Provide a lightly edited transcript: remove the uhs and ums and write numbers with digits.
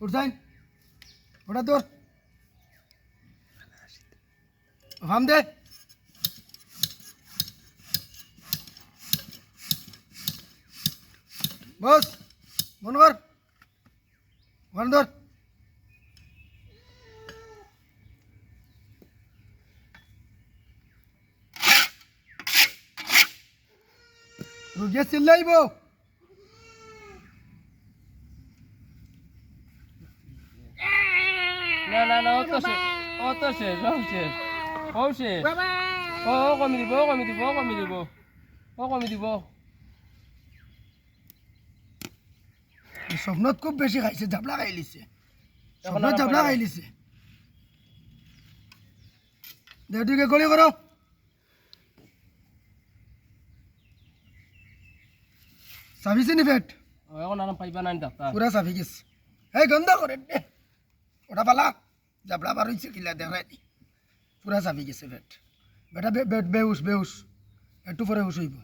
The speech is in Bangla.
উঠছাই ওটা তোর ফাম দে বস মন কর ওখান ধর রুগিয়ে চিল্লাইব না না না ও তো শেষ ও শেষ ও কমি দিব স্বপ্নত খুব বেশি খাইছে জাবলা খাই লিছে স্বপ্নত জাবলা খাই লিছে দেউটিকে গলি করো চাবিছে নি পেট এখন আর পাইবা নাই ডাক্তার পুরা চাবি গেছে এই গন্ধ করে দে ওটা পালা জাবলা বার হয়েছে কিলা দেখাই দি পুরা চাবি গেছে পেট বেটা বেউস একটু পরে হুশ হইব